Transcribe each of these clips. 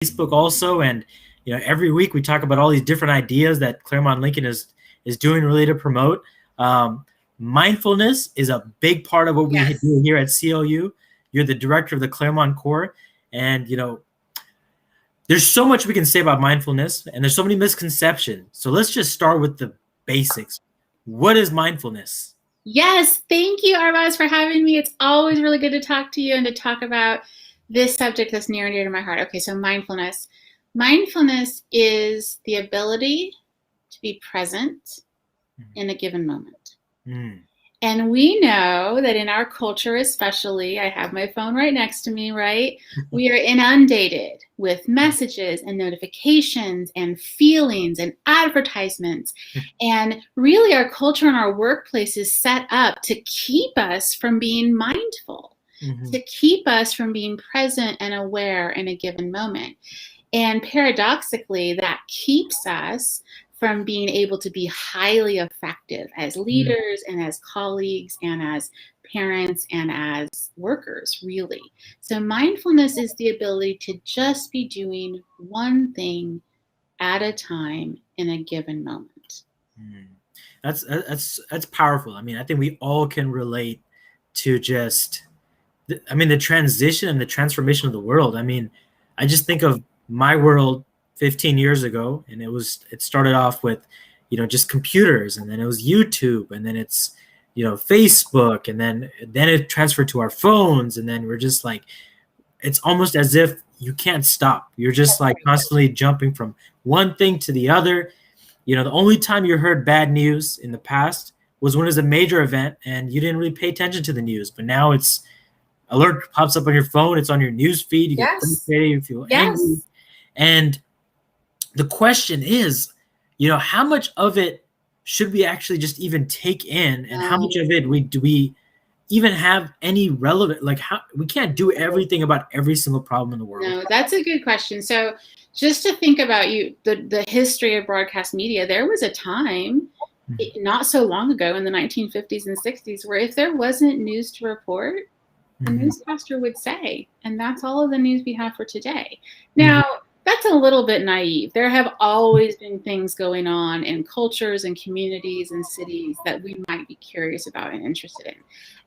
Facebook also, and every week we talk about all these different ideas that Claremont Lincoln is doing really to promote. Mindfulness is a big part of what we do here at CLU. You're the director of the Claremont Core, and there's so much we can say about mindfulness, and there's so many misconceptions. So let's just start with the basics. What is mindfulness? Yes, thank you, Arbaz, for having me. It's always really good to talk to you and to talk about this subject that's near and dear to my heart. Okay, so mindfulness. Mindfulness is the ability to be present in a given moment. And we know that in our culture especially, I have my phone right next to me, right? We are inundated with messages and notifications and feelings and advertisements. And really our culture and our workplace is set up to keep us from being mindful, to keep us from being present and aware in a given moment. And paradoxically, that keeps us from being able to be highly effective as leaders and as colleagues and as parents and as workers, really. So mindfulness is the ability to just be doing one thing at a time in a given moment. That's powerful. I mean, I think we all can relate to just, the transition and the transformation of the world. I mean, I just think of my world 15 years ago, and it started off with just computers, and then it was YouTube, and then it's Facebook, and then it transferred to our phones, and then we're just like, it's almost as if you can't stop. You're just like constantly jumping from one thing to the other. The only time you heard bad news in the past was when it was a major event and you didn't really pay attention to the news, but now it's alert pops up on your phone, it's on your news feed, you get frustrated, you feel angry. And the question is, how much of it should we actually just even take in, and how much of it do we even have any relevant, like we can't do everything about every single problem in the world. No, that's a good question. So just to think about the history of broadcast media, there was a time not so long ago in the 1950s and 60s where if there wasn't news to report, the newscaster would say, and that's all of the news we have for today. Now, that's a little bit naive. There have always been things going on in cultures and communities and cities that we might be curious about and interested in.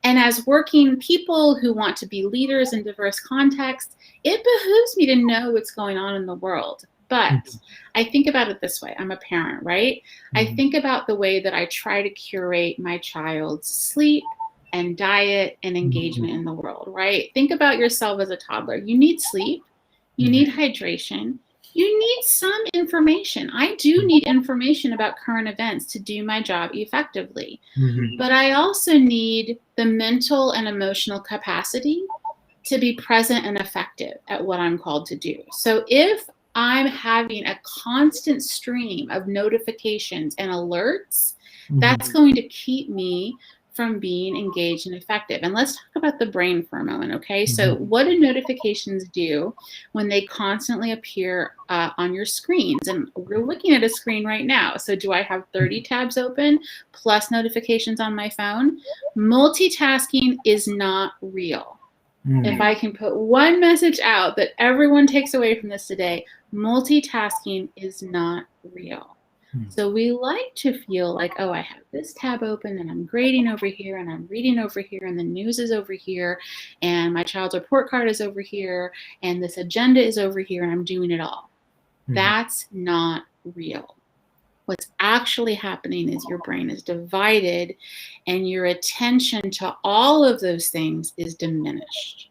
And as working people who want to be leaders in diverse contexts, it behooves me to know what's going on in the world. But I think about it this way. I'm a parent, right? I think about the way that I try to curate my child's sleep and diet and engagement in the world, right? Think about yourself as a toddler. You need sleep. You need hydration. You need some information. I do need information about current events to do my job effectively. But I also need the mental and emotional capacity to be present and effective at what I'm called to do. So if I'm having a constant stream of notifications and alerts, that's going to keep me from being engaged and effective. And let's talk about the brain for a moment, okay? So what do notifications do when they constantly appear on your screens? And we're looking at a screen right now. So do I have 30 tabs open plus notifications on my phone? Multitasking is not real. If I can put one message out that everyone takes away from this today, multitasking is not real. So we like to feel like, oh, I have this tab open and I'm grading over here and I'm reading over here and the news is over here and my child's report card is over here and this agenda is over here and I'm doing it all. That's not real. What's actually happening is your brain is divided and your attention to all of those things is diminished.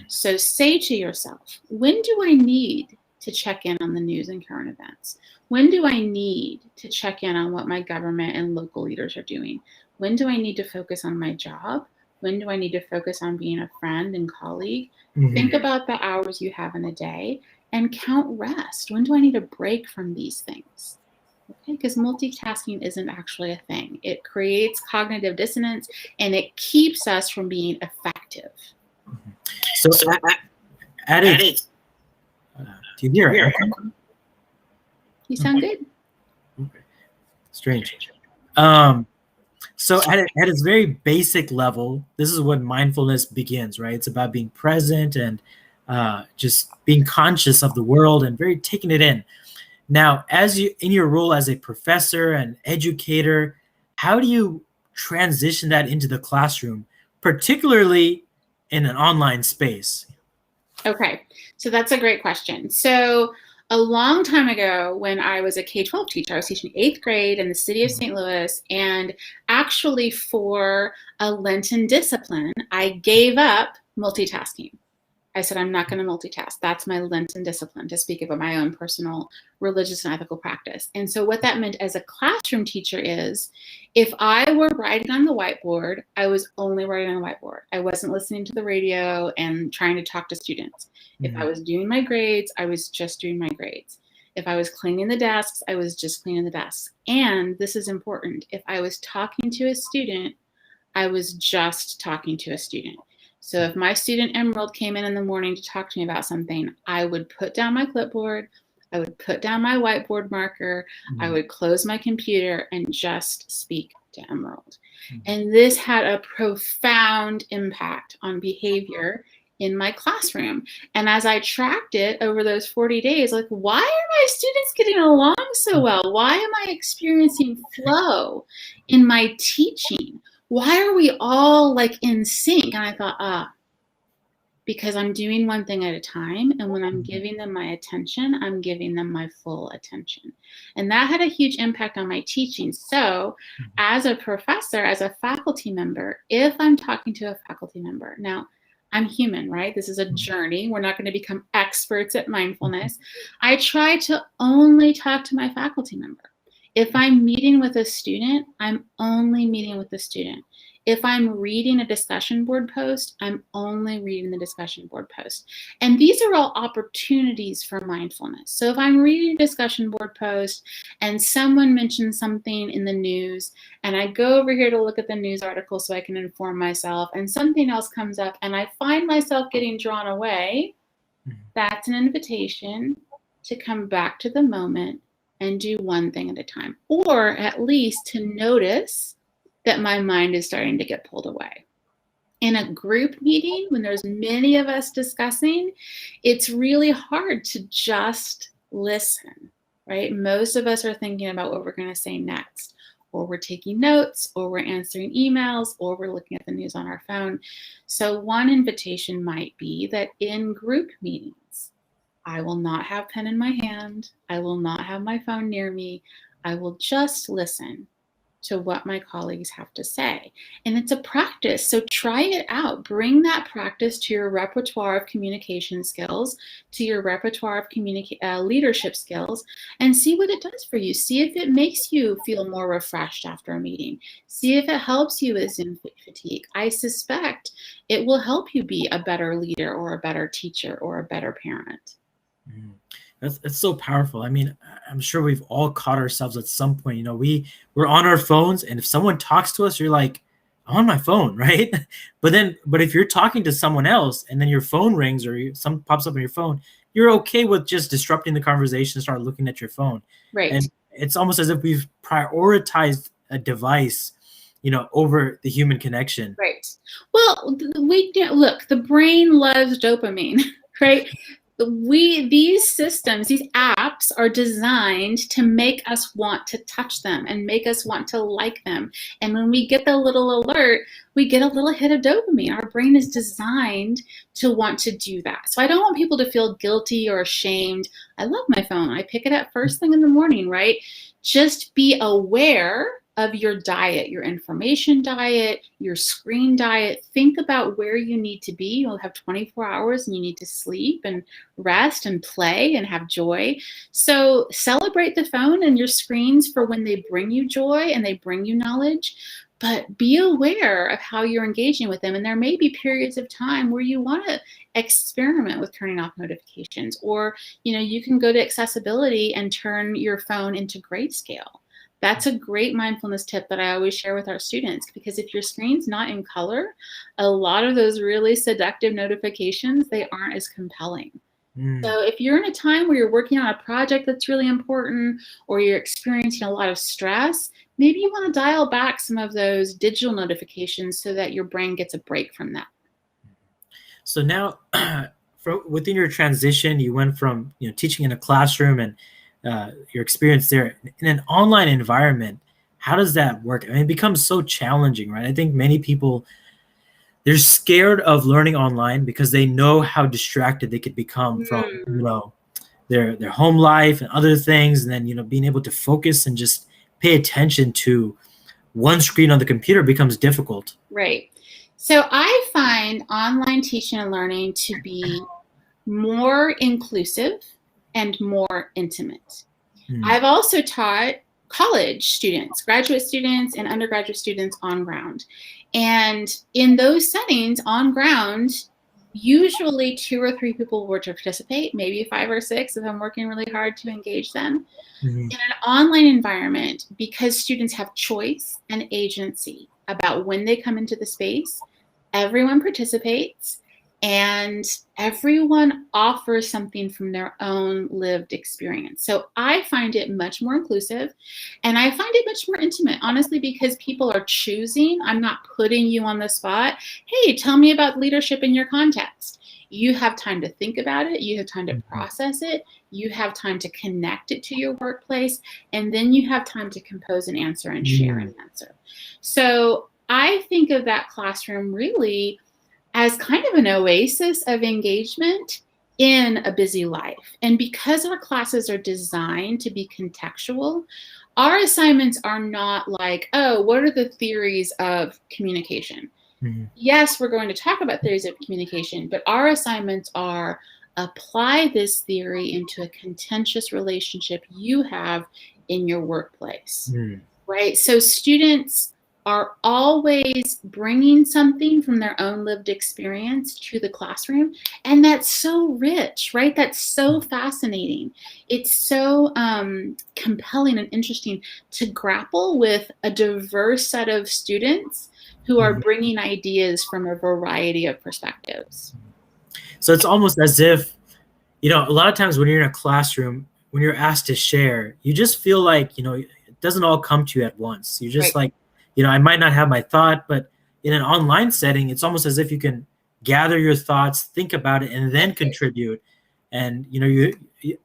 So say to yourself, when do I need to check in on the news and current events? When do I need to check in on what my government and local leaders are doing? When do I need to focus on my job? When do I need to focus on being a friend and colleague? Think about the hours you have in a day and count rest. When do I need a break from these things? Okay, because multitasking isn't actually a thing. It creates cognitive dissonance and it keeps us from being effective. So at it, do you hear it? You sound good. Okay. Strange. So at its very basic level, this is when mindfulness begins, right? It's about being present and just being conscious of the world and very taking it in. Now, as you in your role as a professor and educator, how do you transition that into the classroom, particularly in an online space? Okay, so that's a great question. So a long time ago, when I was a K-12 teacher, I was teaching 8th grade in the city of St. Louis, and actually for a Lenten discipline, I gave up multitasking. I said, I'm not going to multitask. That's my Lenten discipline, to speak about my own personal religious and ethical practice. And so what that meant as a classroom teacher is, if I were writing on the whiteboard, I was only writing on the whiteboard. I wasn't listening to the radio and trying to talk to students. If I was doing my grades, I was just doing my grades. If I was cleaning the desks, I was just cleaning the desks. And this is important. If I was talking to a student, I was just talking to a student. So if my student Emerald came in the morning to talk to me about something, I would put down my clipboard, I would put down my whiteboard marker, I would close my computer and just speak to Emerald. And this had a profound impact on behavior in my classroom. And as I tracked it over those 40 days, like, why are my students getting along so well? Why am I experiencing flow in my teaching? Why are we all like in sync? And I thought, because I'm doing one thing at a time. And when I'm giving them my attention, I'm giving them my full attention. And that had a huge impact on my teaching. So as a professor, as a faculty member, if I'm talking to a faculty member, now I'm human, right? This is a journey. We're not going to become experts at mindfulness. I try to only talk to my faculty member. If I'm meeting with a student, I'm only meeting with the student. If I'm reading a discussion board post, I'm only reading the discussion board post. And these are all opportunities for mindfulness. So if I'm reading a discussion board post and someone mentions something in the news, and I go over here to look at the news article so I can inform myself, and something else comes up and I find myself getting drawn away, that's an invitation to come back to the moment and do one thing at a time, or at least to notice that my mind is starting to get pulled away. In a group meeting, when there's many of us discussing, it's really hard to just listen, right? Most of us are thinking about what we're going to say next, or we're taking notes, or we're answering emails, or we're looking at the news on our phone. So one invitation might be that in group meetings, I will not have pen in my hand. I will not have my phone near me. I will just listen to what my colleagues have to say. And it's a practice, so try it out. Bring that practice to your repertoire of communication skills, to your repertoire of leadership skills, and see what it does for you. See if it makes you feel more refreshed after a meeting. See if it helps you with Zoom fatigue. I suspect it will help you be a better leader or a better teacher or a better parent. That's so powerful. I mean, I'm sure we've all caught ourselves at some point. You know, we're on our phones, and if someone talks to us, you're like, I'm on my phone, right? But if you're talking to someone else, and then your phone rings or something pops up on your phone, you're okay with just disrupting the conversation and start looking at your phone. Right. And it's almost as if we've prioritized a device, over the human connection. Right. Well, look, the brain loves dopamine, right? These systems, these apps are designed to make us want to touch them and make us want to like them. And when we get the little alert, we get a little hit of dopamine. Our brain is designed to want to do that. So I don't want people to feel guilty or ashamed. I love my phone. I pick it up first thing in the morning, right? Just be aware of your diet, your information diet, your screen diet. Think about where you need to be. You'll have 24 hours and you need to sleep and rest and play and have joy. So celebrate the phone and your screens for when they bring you joy and they bring you knowledge, but be aware of how you're engaging with them. And there may be periods of time where you want to experiment with turning off notifications, or you can go to accessibility and turn your phone into grayscale. That's a great mindfulness tip that I always share with our students, because if your screen's not in color, a lot of those really seductive notifications, they aren't as compelling. So if you're in a time where you're working on a project that's really important, or you're experiencing a lot of stress, maybe you want to dial back some of those digital notifications so that your brain gets a break from that. So now, within your transition, you went from teaching in a classroom and your experience there in an online environment. How does that work? I mean, it becomes so challenging, right? I think many people, they're scared of learning online because they know how distracted they could become from their home life and other things, and then being able to focus and just pay attention to one screen on the computer becomes difficult. Right. So I find online teaching and learning to be more inclusive and more intimate. I've also taught college students, graduate students, and undergraduate students on ground. And in those settings on ground, usually 2 or 3 people were to participate, maybe 5 or 6 if I'm working really hard to engage them. In an online environment, because students have choice and agency about when they come into the space, everyone participates and everyone offers something from their own lived experience. So I find it much more inclusive, and I find it much more intimate, honestly, because people are choosing. I'm not putting you on the spot. Hey, tell me about leadership in your context. You have time to think about it. You have time to process it. You have time to connect it to your workplace. And then you have time to compose an answer and share an answer. So I think of that classroom really as kind of an oasis of engagement in a busy life. And because our classes are designed to be contextual, our assignments are not like, oh, what are the theories of communication? Yes, we're going to talk about theories of communication, but our assignments are apply this theory into a contentious relationship you have in your workplace, right? So students are always bringing something from their own lived experience to the classroom. And that's so rich, right? That's so fascinating. It's so compelling and interesting to grapple with a diverse set of students who are bringing ideas from a variety of perspectives. So it's almost as if, a lot of times when you're in a classroom, when you're asked to share, you just feel like, it doesn't all come to you at once. You're just like, I might not have my thought, but in an online setting, it's almost as if you can gather your thoughts, think about it, and then contribute. And,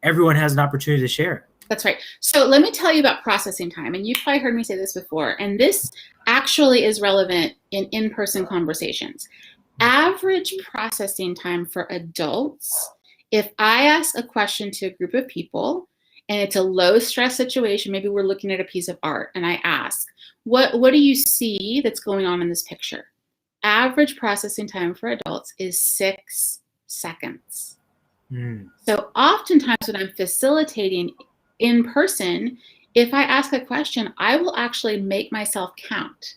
everyone has an opportunity to share. That's right. So let me tell you about processing time. And you've probably heard me say this before. And this actually is relevant in in-person conversations. Average processing time for adults, if I ask a question to a group of people and it's a low stress situation, maybe we're looking at a piece of art, and I ask, what do you see that's going on in this picture? Average processing time for adults is 6 seconds. So oftentimes when I'm facilitating in person, if I ask a question, I will actually make myself count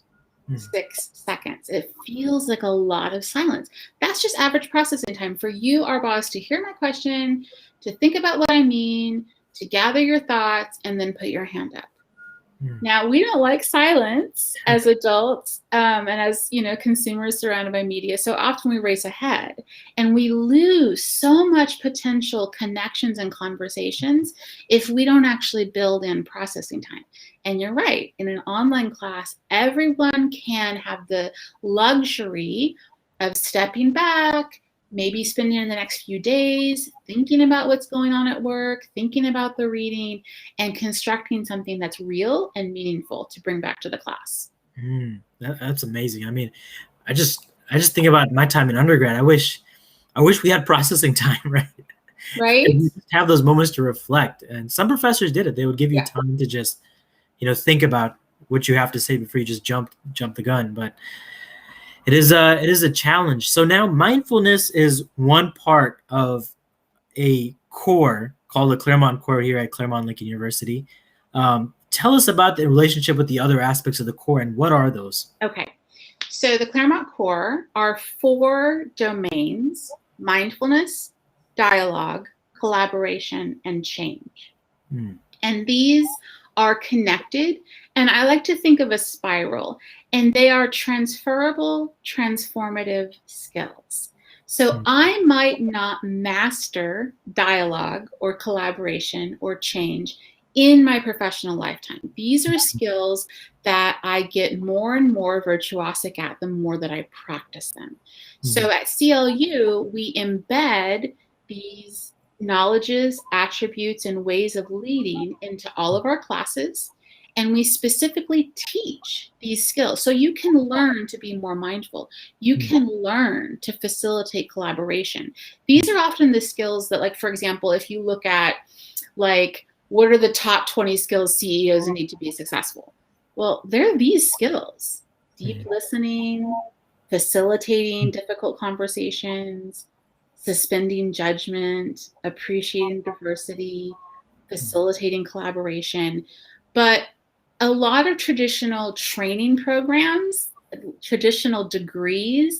6 seconds. It feels like a lot of silence. That's just average processing time for you, our boss, to hear my question, to think about what I mean, to gather your thoughts, and then put your hand up. Now, we don't like silence as adults and as, consumers surrounded by media. So often we race ahead and we lose so much potential connections and conversations if we don't actually build in processing time. And you're right, in an online class, everyone can have the luxury of stepping back, maybe spending the next few days thinking about what's going on at work, thinking about the reading, and constructing something that's real and meaningful to bring back to the class. That's amazing. I mean, I just think about my time in undergrad. I wish we had processing time, right? Right. Have those moments to reflect. And some professors did it. They would give you time to just, think about what you have to say before you just jump the gun. But it is a challenge. So now mindfulness is one part of a core called the Claremont Core here at Claremont Lincoln University. Tell us about the relationship with the other aspects of the core, and what are those? Okay. So the Claremont Core are 4 domains: mindfulness, dialogue, collaboration, and change. And these are connected, and I like to think of a spiral, and they are transferable, transformative skills. So I might not master dialogue or collaboration or change in my professional lifetime. These are skills that I get more and more virtuosic at the more that I practice them. So at CLU, we embed these knowledges, attributes, and ways of leading into all of our classes. And we specifically teach these skills. So you can learn to be more mindful. You can learn to facilitate collaboration. These are often the skills that, like, for example, if you look at, like, what are the top 20 skills CEOs need to be successful? Well, they're these skills: deep listening, facilitating difficult conversations, suspending judgment, appreciating diversity, facilitating collaboration. But a lot of traditional training programs, traditional degrees,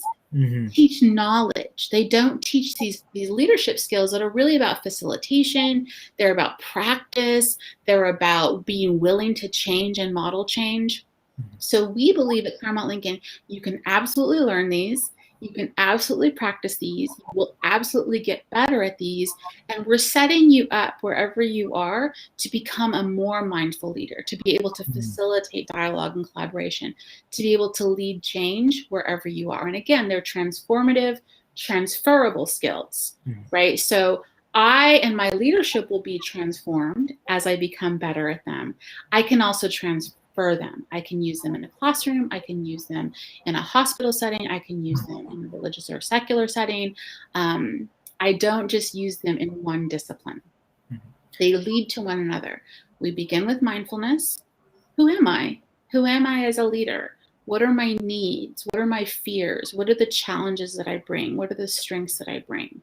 teach knowledge. They don't teach these leadership skills that are really about facilitation. They're about practice. They're about being willing to change and model change. So we believe at Claremont Lincoln, you can absolutely learn these. You can absolutely practice these. You will absolutely get better at these. And we're setting you up wherever you are to become a more mindful leader, to be able to facilitate dialogue and collaboration, to be able to lead change wherever you are. And again, they're transformative, transferable skills, right? So I and my leadership will be transformed as I become better at them. I can also transfer them. I can use them in a classroom. I can use them in a hospital setting. I can use them in a religious or secular setting. I don't just use them in one discipline. They lead to one another. We begin with mindfulness. Who am I? Who am I as a leader? What are my needs? What are my fears? What are the challenges that I bring? What are the strengths that I bring?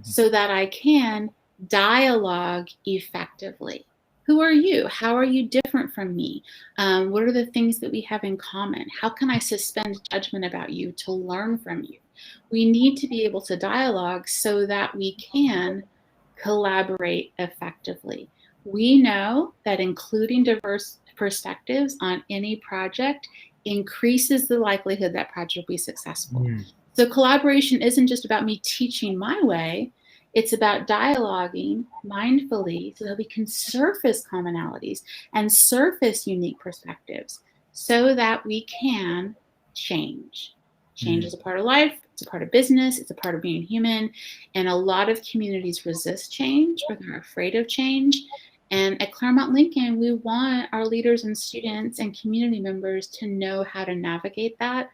So that I can dialogue effectively. Who are you? How are you different from me? What are the things that we have in common? How can I suspend judgment about you to learn from you? We need to be able to dialogue so that we can collaborate effectively. We know that including diverse perspectives on any project increases the likelihood that project will be successful. So collaboration isn't just about me teaching my way. It's about dialoguing mindfully so that we can surface commonalities and surface unique perspectives so that we can change. Change is a part of life. It's a part of business. It's a part of being human. And a lot of communities resist change or they're afraid of change. And at Claremont Lincoln, we want our leaders and students and community members to know how to navigate that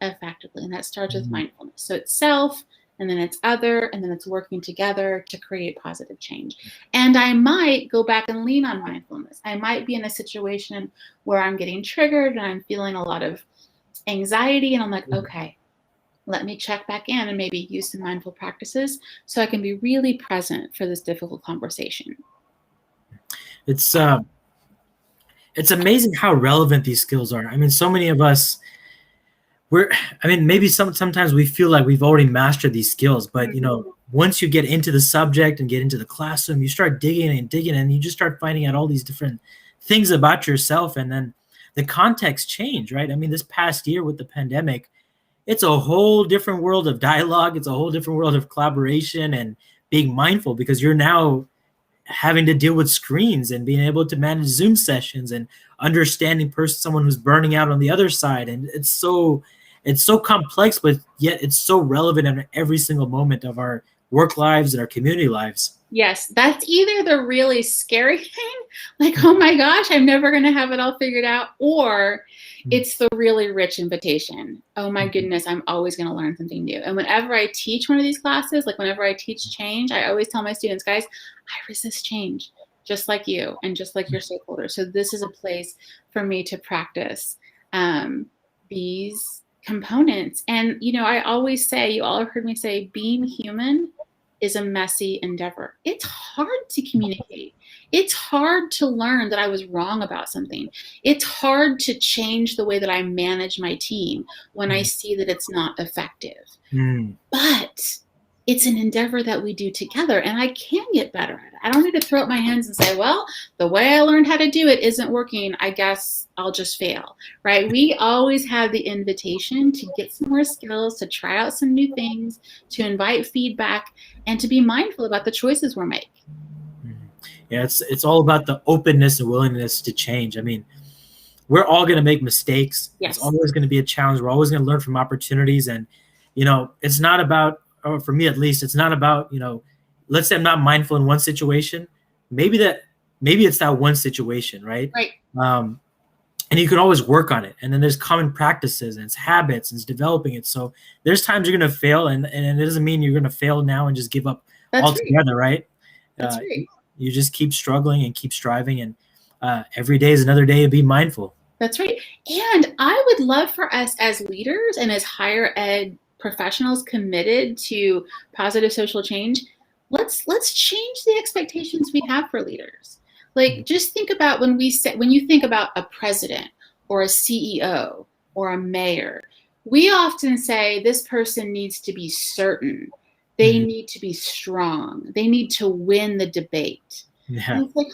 effectively. And that starts with mindfulness. So it's self, and then it's other, and then it's working together to create positive change. And I might go back and lean on mindfulness. I might be in a situation where I'm getting triggered and I'm feeling a lot of anxiety, and I'm like, okay, let me check back in and maybe use some mindful practices so I can be really present for this difficult conversation. It's amazing how relevant these skills are. I mean, so many of us, maybe sometimes we feel like we've already mastered these skills, but once you get into the subject and get into the classroom, you start digging and you just start finding out all these different things about yourself, and then the context change, right? I mean, this past year with the pandemic, it's a whole different world of dialogue. It's a whole different world of collaboration and being mindful, because you're now having to deal with screens and being able to manage Zoom sessions and understanding someone who's burning out on the other side. And it's so complex, but yet it's so relevant in every single moment of our work lives and our community lives. Yes, that's either the really scary thing, like, oh my gosh, I'm never going to have it all figured out, or it's the really rich invitation. Oh my goodness, I'm always going to learn something new. And whenever I teach one of these classes, like whenever I teach change, I always tell my students, guys, I resist change just like you and just like your stakeholders. So this is a place for me to practice these components. And, I always say, you all have heard me say, being human is a messy endeavor. It's hard to communicate. It's hard to learn that I was wrong about something. It's hard to change the way that I manage my team when I see that it's not effective. But it's an endeavor that we do together, and I can get better at it. I don't need to throw up my hands and say, well, the way I learned how to do it isn't working. I guess I'll just fail, right? We always have the invitation to get some more skills, to try out some new things, to invite feedback, and to be mindful about the choices we're making. Yeah, it's all about the openness and willingness to change. I mean, we're all going to make mistakes. It's Yes. always going to be a challenge. We're always going to learn from opportunities. And, it's not about, or for me at least, it's not about, let's say I'm not mindful in one situation. Maybe it's that one situation, right? Right. And you can always work on it. And then there's common practices and it's habits and it's developing it. So there's times you're going to fail, and it doesn't mean you're going to fail now and just give up altogether, right? That's right. You just keep struggling and keep striving, and every day is another day to be mindful. That's right. And I would love for us as leaders and as higher ed professionals committed to positive social change, let's change the expectations we have for leaders. Like, just think about when you think about a president or a CEO or a mayor, we often say this person needs to be certain. They need to be strong. They need to win the debate. Yeah. And it's like,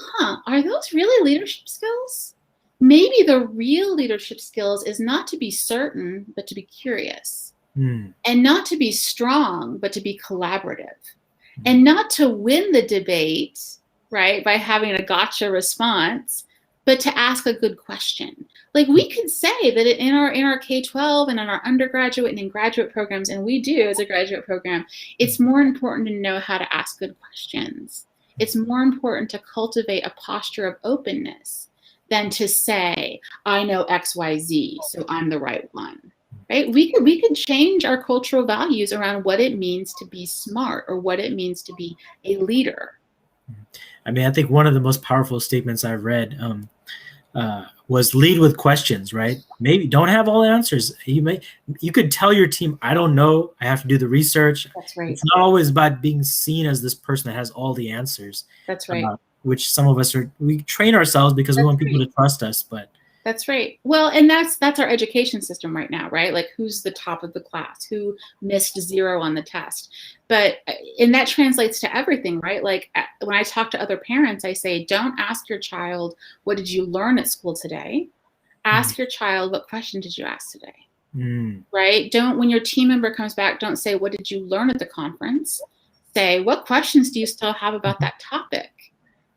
are those really leadership skills? Maybe the real leadership skills is not to be certain, but to be curious. And not to be strong, but to be collaborative. And not to win the debate, right, by having a gotcha response, but to ask a good question. Like, we could say that in our K-12 and in our undergraduate and in graduate programs, and we do as a graduate program, it's more important to know how to ask good questions. It's more important to cultivate a posture of openness than to say, I know X, Y, Z, so I'm the right one. Right? We could change our cultural values around what it means to be smart or what it means to be a leader. I mean, I think one of the most powerful statements I've read was lead with questions, right? Maybe don't have all the answers. You could tell your team, I don't know, I have to do the research. That's right. It's not always about being seen as this person that has all the answers. That's right. Which some of us we train ourselves because we want people to trust us, but that's right. Well, and that's our education system right now, right? Like, who's the top of the class, who missed 0 on the test. And that translates to everything, right? Like, when I talk to other parents, I say, don't ask your child, what did you learn at school today? Ask your child, what question did you ask today? Right? When your team member comes back, don't say, what did you learn at the conference? Say, what questions do you still have about that topic?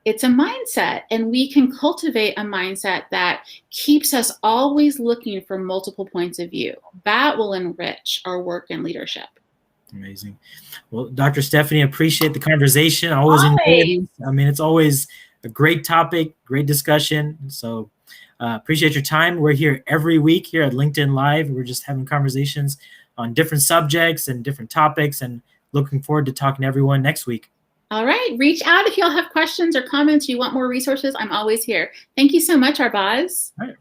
It's a mindset, and we can cultivate a mindset that keeps us always looking for multiple points of view. That will enrich our work and leadership. Amazing. Well, Dr. Stephanie, appreciate the conversation. I always enjoy it. I mean, it's always a great topic, great discussion. So appreciate your time. We're here every week here at LinkedIn Live. We're just having conversations on different subjects and different topics, and looking forward to talking to everyone next week. All right. Reach out if y'all have questions or comments. You want more resources. I'm always here. Thank you so much, Arbaz. All right.